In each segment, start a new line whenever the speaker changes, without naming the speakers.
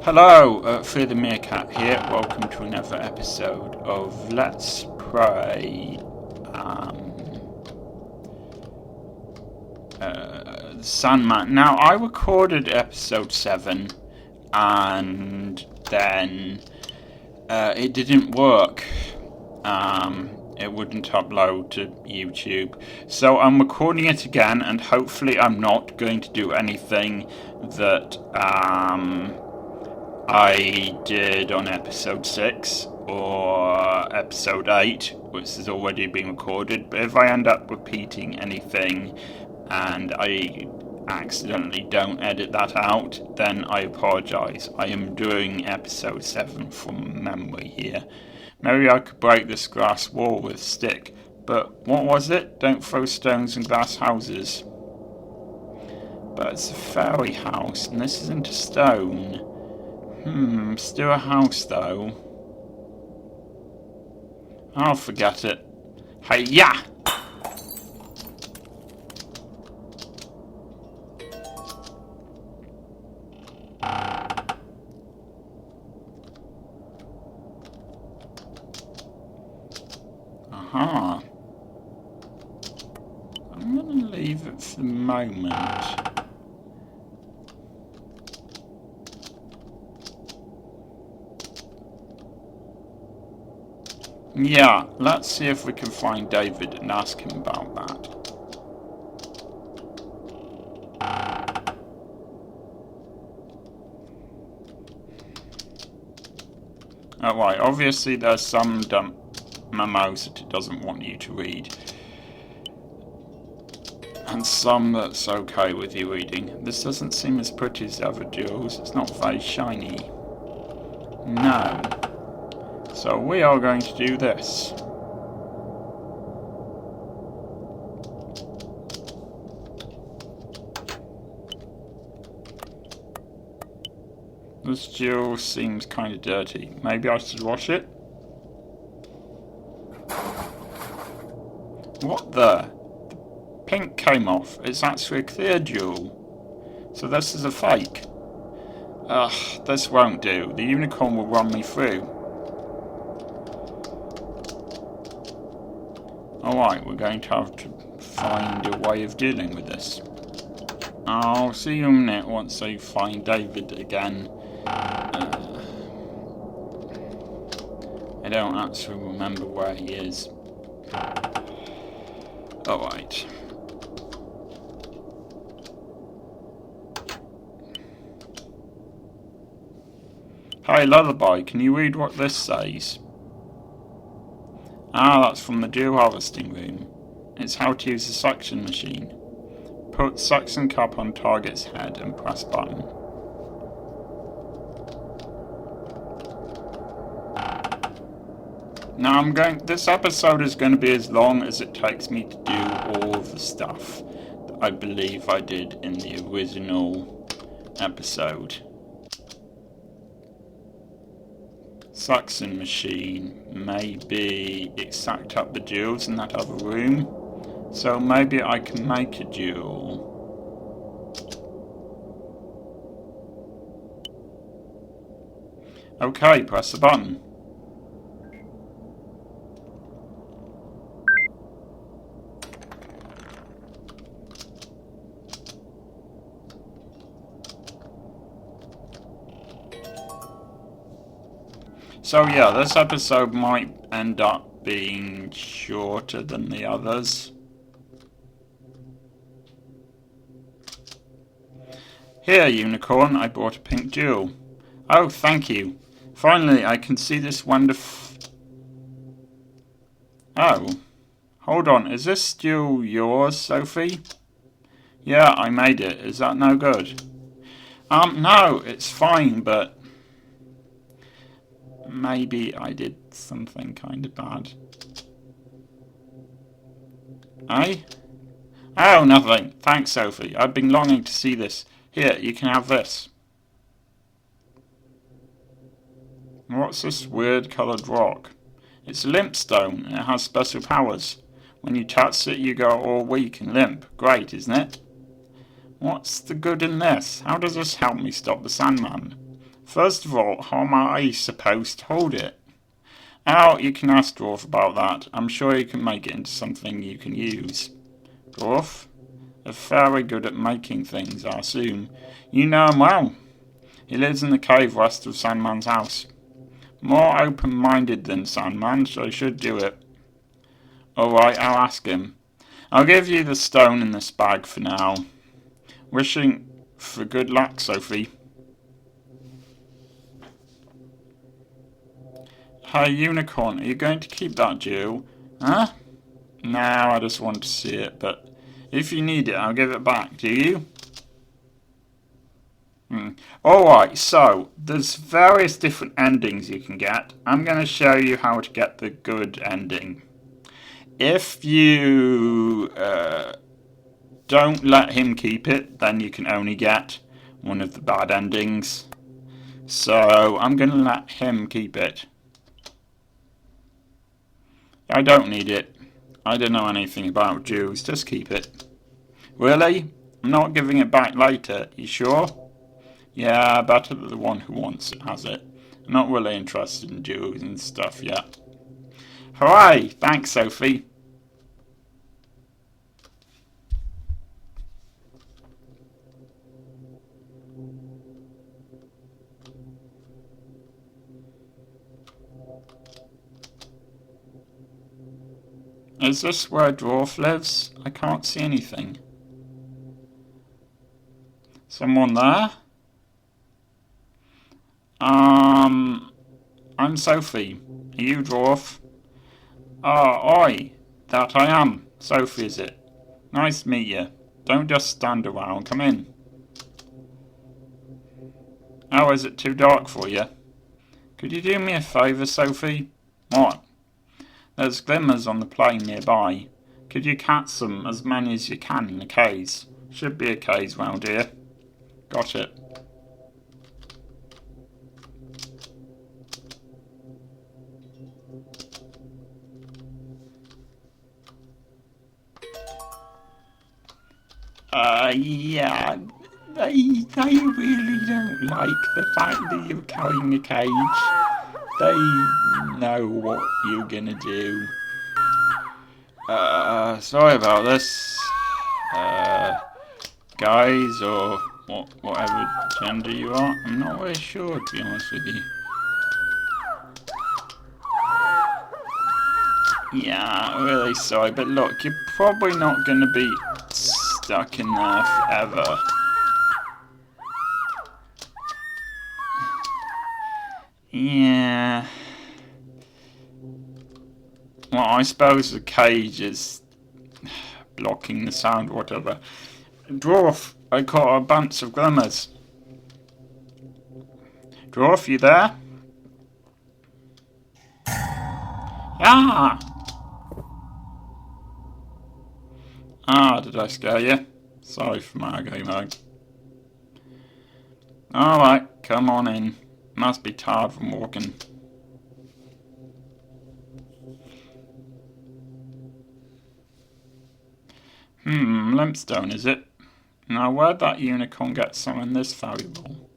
Hello, Fear the Meerkat here. Welcome to another episode of Let's Play Sandman. Now, I recorded episode 7 and then it didn't work. It wouldn't upload to YouTube. So I'm recording it again, and hopefully I'm not going to do anything that I did on episode 6 or episode 8, which has already been recorded. But if I end up repeating anything and I accidentally don't edit that out, then I apologise. I am doing episode 7 from memory here. Maybe I could break this glass wall with a stick, but what was it? Don't throw stones in glass houses. But it's a fairy house, and this isn't a stone. Still a house though. I'll forget it. Hey-ya! Aha. I'm gonna leave it for the moment. Yeah, let's see if we can find David and ask him about that. Oh, right, obviously there's some dumb memos that it doesn't want you to read. And some that's okay with you reading. This doesn't seem as pretty as the other jewels. It's not very shiny. No. So we are going to do this. This jewel seems kind of dirty. Maybe I should wash it? What the? The pink came off. It's actually a clear jewel. So this is a fake. Ugh, this won't do. The unicorn will run me through. Alright, we're going to have to find a way of dealing with this. I'll see you in a minute once I find David again. I don't actually remember where he is. Alright. Hey Lullaby, can you read what this says? Ah, that's from the jewel harvesting room. It's how to use the suction machine. Put suction cup on target's head and press button. Now this episode is going to be as long as it takes me to do all of the stuff that I believe I did in the original episode. Suction machine. Maybe it sucked up the jewels in that other room. So maybe I can make a jewel. Okay, press the button. So yeah, this episode might end up being shorter than the others. Here, unicorn, I brought a pink jewel. Oh, thank you. Finally, I can see this wonderful... Oh. Hold on, is this jewel yours, Sophie? Yeah, I made it. Is that no good? No, it's fine, but... maybe I did something kind of bad. Eh? Oh, nothing. Thanks, Sophie. I've been longing to see this. Here, you can have this. What's this weird coloured rock? It's a limp stone, and it has special powers. When you touch it, you go all weak and limp. Great, isn't it? What's the good in this? How does this help me stop the Sandman? First of all, how am I supposed to hold it? Oh, you can ask Dwarf about that. I'm sure you can make it into something you can use. Dwarf? They're very good at making things, I assume. You know him well. He lives in the cave west of Sandman's house. More open-minded than Sandman, so he should do it. Alright, I'll ask him. I'll give you the stone in this bag for now. Wishing for good luck, Sophie. Hey, Unicorn, are you going to keep that jewel? Huh? No, I just want to see it, but if you need it, I'll give it back. Do you? Alright, so there's various different endings you can get. I'm going to show you how to get the good ending. If you don't let him keep it, then you can only get one of the bad endings. So I'm going to let him keep it. I don't need it. I don't know anything about Jews. Just keep it. Really? I'm not giving it back later. You sure? Yeah, better that the one who wants it has it. I'm not really interested in Jews and stuff yet. Hooray! Thanks, Sophie. Is this where Dwarf lives? I can't see anything. Someone there? I'm Sophie. Are you Dwarf? Ah, oi. That I am. Sophie, is it? Nice to meet you. Don't just stand around. Come in. Oh, is it too dark for you? Could you do me a favour, Sophie? What? There's glimmers on the plain nearby. Could you catch them, as many as you can, in a case? Should be a case round here. Got it. Yeah. They really don't like the fact that you're carrying a cage. They know what you're gonna do. Sorry about this. Guys, or whatever gender you are. I'm not really sure, to be honest with you. Yeah, really sorry, but look, you're probably not gonna be stuck in there forever. Yeah. Well, I suppose the cage is blocking the sound, whatever. Dwarf, I caught a bunch of glimmers. Dwarf, you there? Yeah! Ah, did I scare you? Sorry for my game mode. Alright, come on in. Must be tired from walking. Limpstone, is it? Now, where'd that unicorn get something this valuable?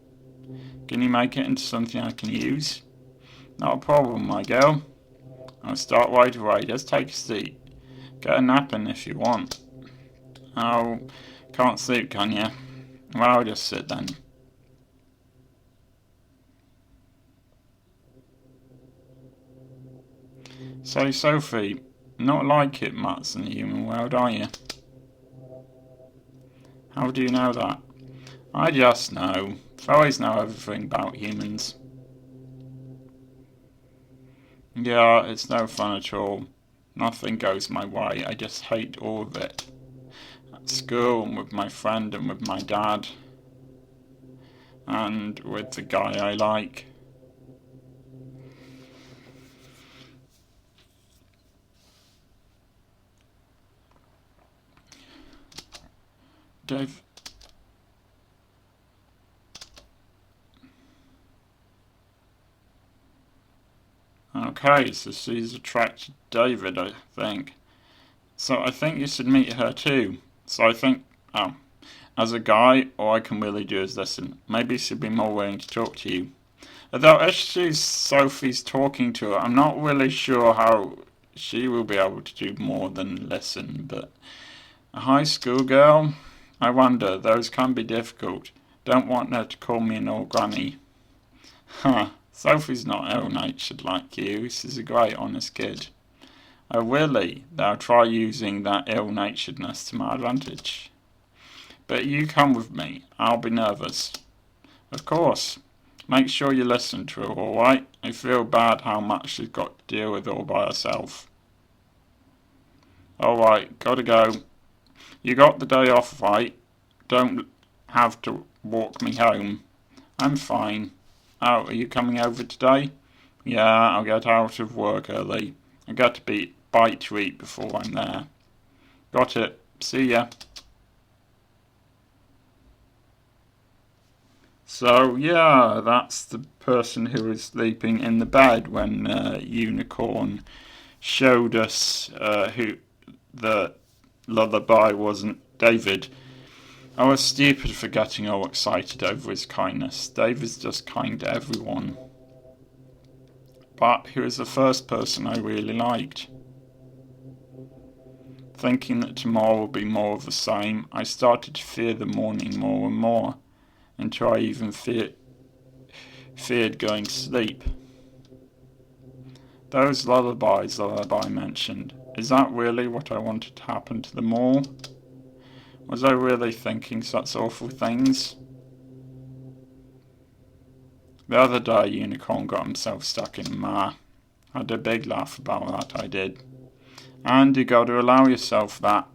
Can you make it into something I can use? Not a problem, my girl. I'll start right away. Just take a seat. Get a nap in if you want. Oh, can't sleep, can you? Well, just sit then. So, Sophie, not like it much in the human world, are you? How do you know that? I just know. Fairies know everything about humans. Yeah, it's no fun at all. Nothing goes my way. I just hate all of it. At school, and with my friend, and with my dad. And with the guy I like. Dave. Okay, so she's attracted to David, I think. So I think you should meet her too. So I think, as a guy, all I can really do is listen. Maybe she'd be more willing to talk to you. Although as Sophie's talking to her, I'm not really sure how she will be able to do more than listen, but a high school girl? I wonder, those can be difficult. Don't want her to call me an old granny. Huh, Sophie's not ill-natured like you. She's a great honest kid. Oh really? They'll try using that ill-naturedness to my advantage. But you come with me. I'll be nervous. Of course. Make sure you listen to her, alright? I feel bad how much she's got to deal with all by herself. Alright, gotta go. You got the day off, right? Don't have to walk me home. I'm fine. Oh, are you coming over today? Yeah, I'll get out of work early. I got to bite to eat before I'm there. Got it. See ya. So, yeah, that's the person who was sleeping in the bed when Unicorn showed us who the lullaby wasn't David. I was stupid for getting all excited over his kindness. David's just kind to everyone. But he was the first person I really liked. Thinking that tomorrow would be more of the same, I started to fear the morning more and more, until I even feared going to sleep. Those lullabies that I mentioned, is that really what I wanted to happen to them all? Was I really thinking such awful things? The other day, Unicorn got himself stuck in a mire. I had a big laugh about that, I did. And you got to allow yourself that.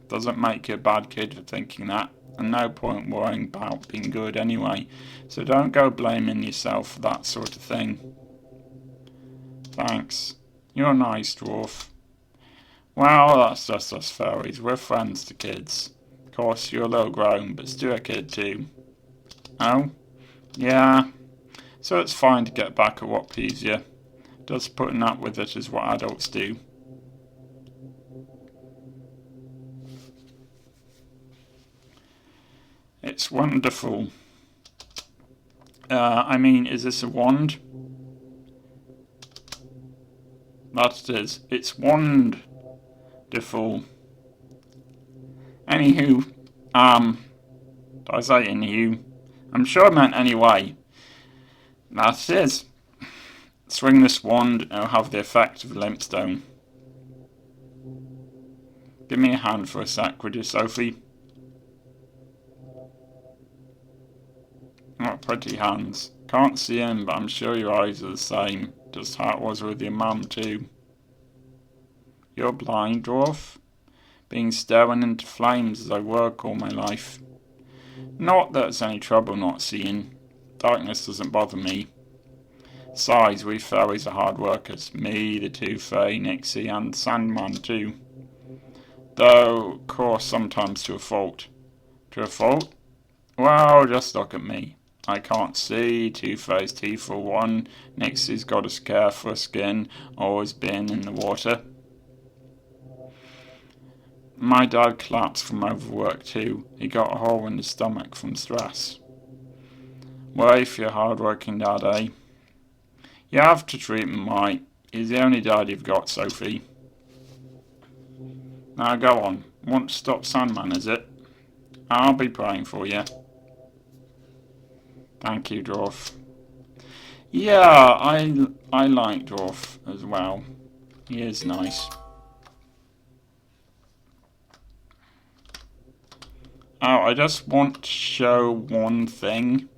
Doesn't make you a bad kid for thinking that, and no point worrying about being good anyway. So don't go blaming yourself for that sort of thing. Thanks. You're nice, Dwarf. Well, that's just us fairies. We're friends to kids. Of course, you're a little grown, but still a kid too. Oh? Yeah. So it's fine to get back at what pleases you. Just putting up with it is what adults do. It's wonderful. Is this a wand? That it is. It's wonderful. Anywho, did I say anywho? I'm sure I meant anyway. That it is. Swing this wand and it'll have the effect of a limpstone. Give me a hand for a sec, would you, Sophie? What pretty hands. Can't see him, but I'm sure your eyes are the same. Just how it was with your mum, too. You're blind, Dwarf? Been staring into flames as I work all my life. Not that it's any trouble not seeing. Darkness doesn't bother me. Besides, we fairies are hard workers. Me, the two Fae, Nixie, and Sandman, too. Though, of course, sometimes to a fault. To a fault? Well, just look at me. I can't see, Two-Face's teeth for one, Nixie's got a scare for her skin, always been in the water. My dad collapsed from overwork too. He got a hole in his stomach from stress. Way for your hard-working dad, eh? You have to treat him right. He's the only dad you've got, Sophie. Now go on. Want to stop Sandman, is it? I'll be praying for you. Thank you, Dwarf. Yeah, I like Dwarf as well. He is nice. Oh, I just want to show one thing.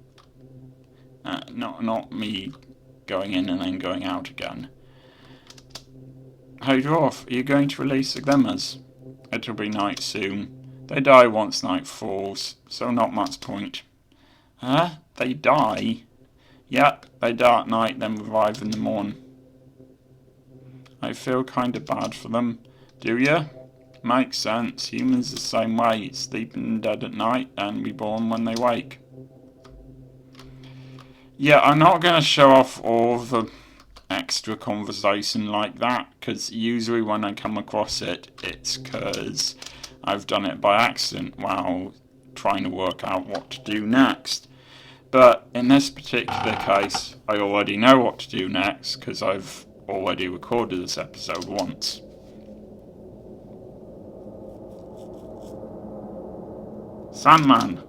Not me going in and then going out again. Hey Dwarf, are you going to release the glimmers? It'll be night soon. They die once night falls, so not much point. Huh? They die? Yep, they die at night, then revive in the morn. I feel kinda bad for them. Do ya? Makes sense. Humans the same way. Sleeping dead at night and reborn when they wake. Yeah, I'm not going to show off all of the extra conversation like that, because usually when I come across it, it's because I've done it by accident while trying to work out what to do next. But in this particular case, I already know what to do next because I've already recorded this episode once. Sandman.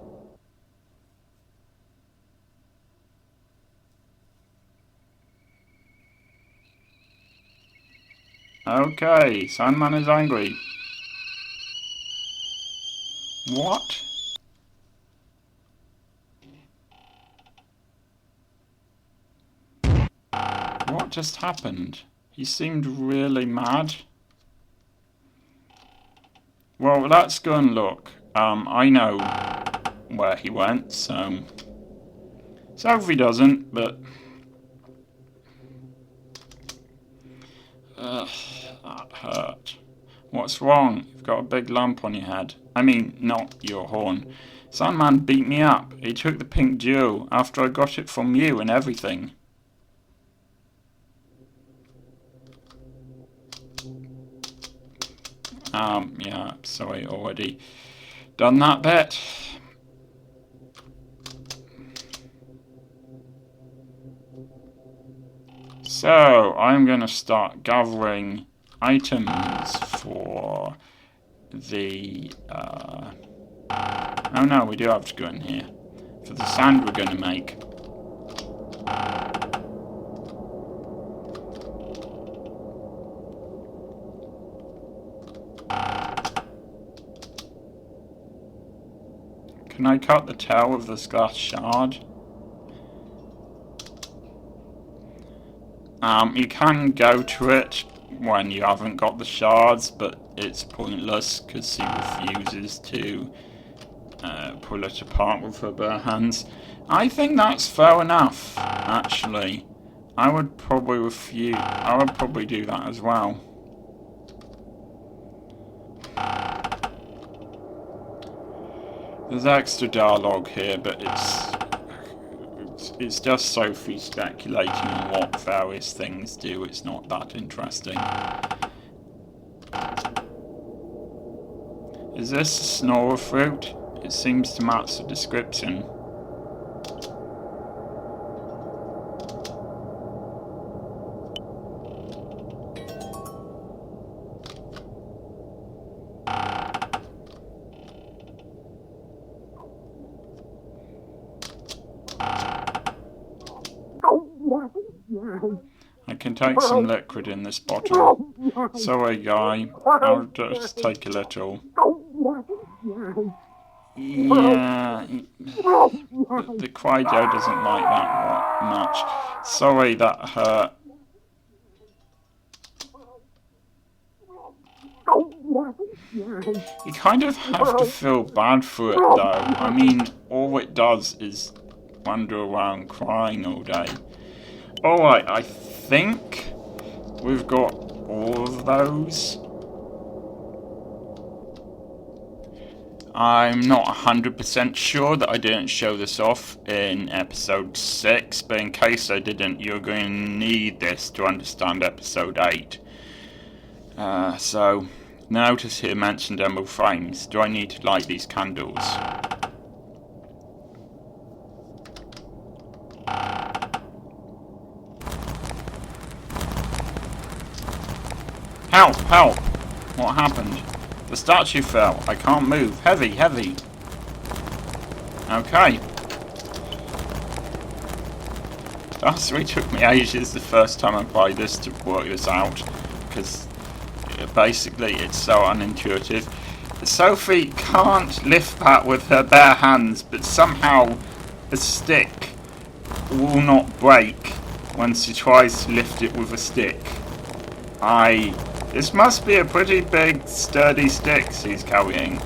Okay, Sandman is angry. What? What just happened? He seemed really mad. Well, let's go and look. I know where he went, so if he doesn't, but that hurt. What's wrong? You've got a big lump on your head. I mean, not your horn. Sandman beat me up. He took the pink jewel after I got it from you and everything. Yeah, sorry, already done that bit. So, I'm going to start gathering items for the, oh no, we do have to go in here. For the sand we're going to make. Can I cut the tail of this glass shard? You can go to it when you haven't got the shards, but it's pointless because he refuses to pull it apart with her bare hands. I think that's fair enough, actually. I would probably do that as well. There's extra dialogue here, but it's just Sophie speculating on what various things do. It's not that interesting. Is this a snorer fruit? It seems to match the description. I can take some liquid in this bottle. Sorry, guy. I'll just take a little. Yeah, the Quaido doesn't like that much. Sorry, that hurt. You kind of have to feel bad for it, though. I mean, all it does is wander around crying all day. Alright, I think we've got all of those. I'm not 100% sure that I didn't show this off in episode 6, but in case I didn't, you're going to need this to understand episode 8. So, notice here mentioned emerald frames. Do I need to light these candles? Help! Help! What happened? The statue fell. I can't move. Heavy, heavy. Okay. That's really took me ages the first time I played this to work this out, because basically it's so unintuitive. Sophie can't lift that with her bare hands, but somehow the stick will not break when she tries to lift it with a stick. This must be a pretty big, sturdy stick she's carrying.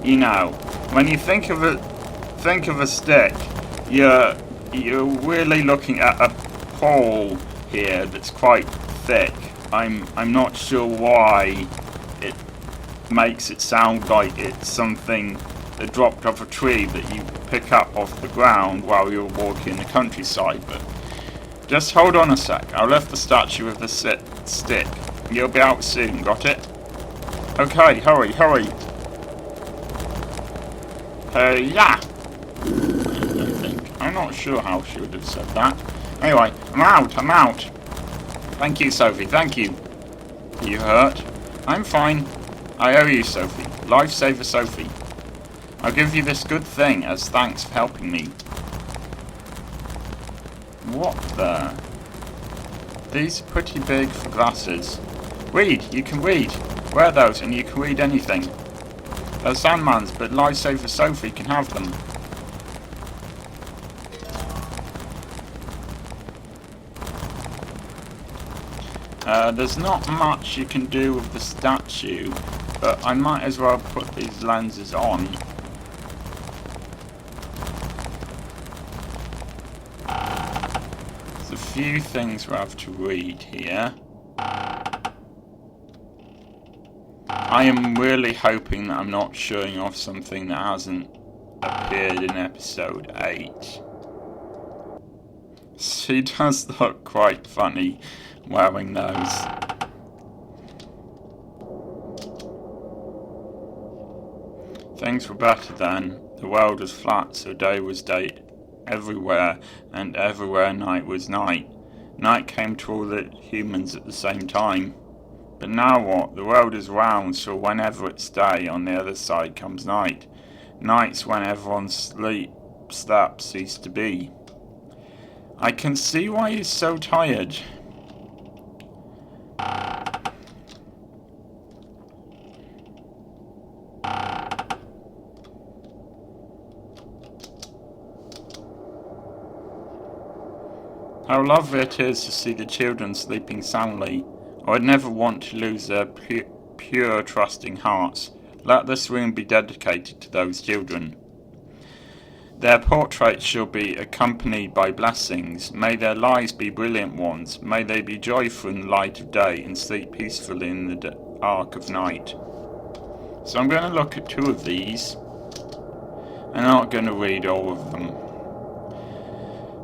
You know, when you think of a stick, you're really looking at a pole here that's quite thick. I'm not sure why it makes it sound like it's something that dropped off a tree that you pick up off the ground while you're walking in the countryside. But just hold on a sec. I'll lift the statue with the stick. You'll be out soon, got it? Okay, hurry, hurry. Hey, yeah! I think. I'm not sure how she would have said that. Anyway, I'm out. Thank you, Sophie, thank you. Are you hurt? I'm fine. I owe you, Sophie. Lifesaver Sophie. I'll give you this good thing as thanks for helping me. What the? These are pretty big for glasses. Read! You can read! Wear those and you can read anything. They're Sandman's, but Lifesaver Sophie can have them. There's not much you can do with the statue, but I might as well put these lenses on. There's a few things we have to read here. I am really hoping that I'm not showing off something that hasn't appeared in episode 8. She does look quite funny wearing those. Things were better then. The world was flat, so day was day everywhere, and everywhere night was night. Night came to all the humans at the same time. But now what? The world is round, so whenever it's day, on the other side comes night. Night's when everyone's sleep ceased to be. I can see why he's so tired. How lovely it is to see the children sleeping soundly. I'd never want to lose their pure, trusting hearts. Let this room be dedicated to those children. Their portraits shall be accompanied by blessings. May their lives be brilliant ones. May they be joyful in the light of day and sleep peacefully in the dark of night. So I'm going to look at 2 of these. I'm not going to read all of them.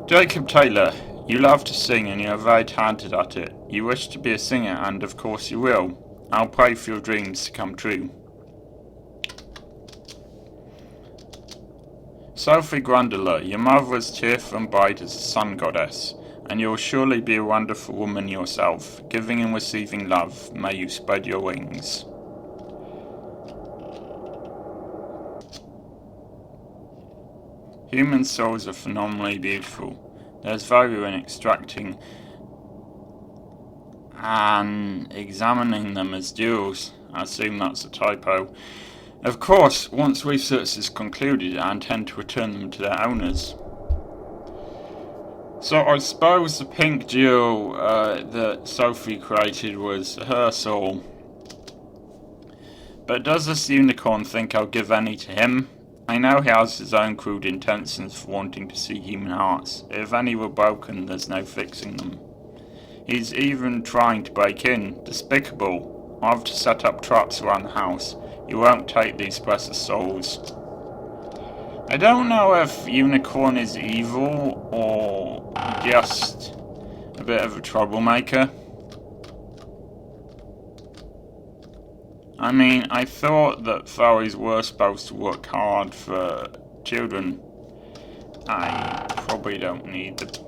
Jacob Taylor. You love to sing and you are very talented at it. You wish to be a singer and of course you will. I'll pray for your dreams to come true. Sophie Grundler, your mother was cheerful and bright as a sun goddess, and you will surely be a wonderful woman yourself. Giving and receiving love, may you spread your wings. Human souls are phenomenally beautiful. There's value in extracting and examining them as jewels. I assume that's a typo. Of course, once research is concluded, I intend to return them to their owners. So I suppose the pink jewel that Sophie created was her soul. But does this unicorn think I'll give any to him? I know he has his own crude intentions for wanting to see human hearts. If any were broken, there's no fixing them. He's even trying to break in. Despicable. I'll have to set up traps around the house. You won't take these precious souls. I don't know if Unicorn is evil or just a bit of a troublemaker. I mean, I thought that fairies were supposed to work hard for children. I probably don't need the...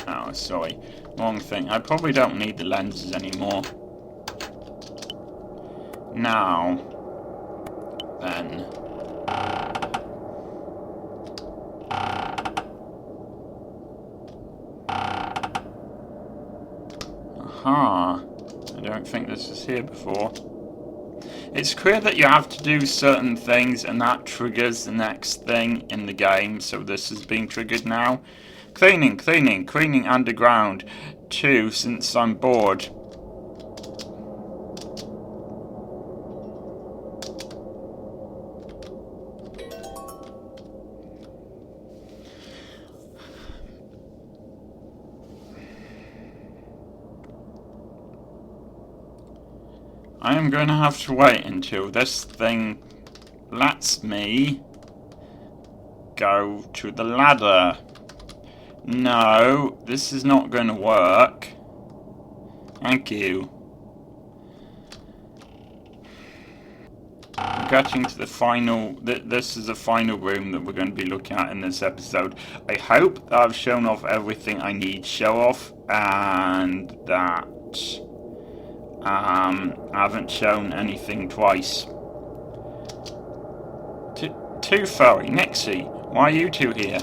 Oh, sorry. Wrong thing. I probably don't need the lenses anymore. Now, then. Aha. I don't think this was here before. It's clear that you have to do certain things and that triggers the next thing in the game, so this is being triggered now. Cleaning underground too, since I'm bored. I am going to have to wait until this thing lets me go to the ladder. No, this is not going to work. Thank you. getting to the final. This is the final room that we're going to be looking at in this episode. I hope that I've shown off everything I need to show off, and that I haven't shown anything twice. Tooth Fairy, Nixie, why are you two here?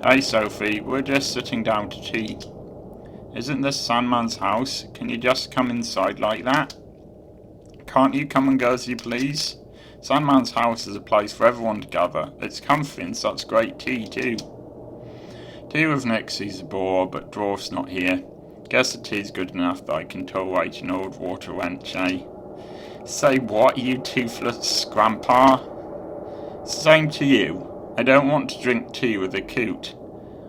Hey Sophie, we're just sitting down to tea. Isn't this Sandman's house? Can you just come inside like that? Can't you come and go as you please? Sandman's house is a place for everyone to gather. It's comfy and such great tea too. Tea with Nixie's a bore, but Dwarf's not here. Guess the tea's good enough that I can tolerate an old water wench, eh? Say what, you toothless grandpa? Same to you. I don't want to drink tea with a coot.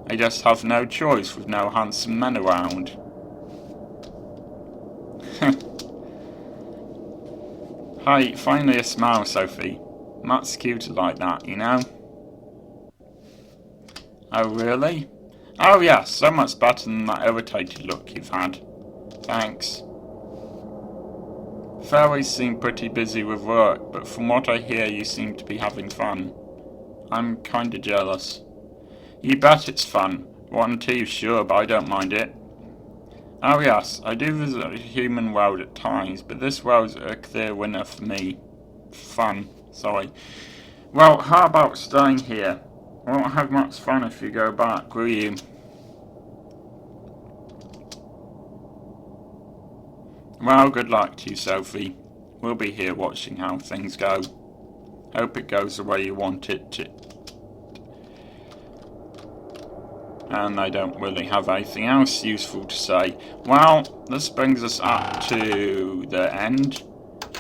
I just have no choice with no handsome men around. Hey, finally a smile, Sophie. Matt's cuter like that, you know? Oh, really? Oh, yes, so much better than that irritated look you've had. Thanks. Fairies seem pretty busy with work, but from what I hear you seem to be having fun. I'm kinda jealous. You bet it's fun. One tea, sure, but I don't mind it. Oh yes, I do visit the human world at times, but this world's a clear winner for me. Fun, sorry. Well, how about staying here? I won't have much fun if you go back, will you? Well, good luck to you, Sophie. We'll be here watching how things go. Hope it goes the way you want it to. And I don't really have anything else useful to say. Well, this brings us up to the end.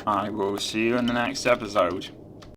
I will see you in the next episode.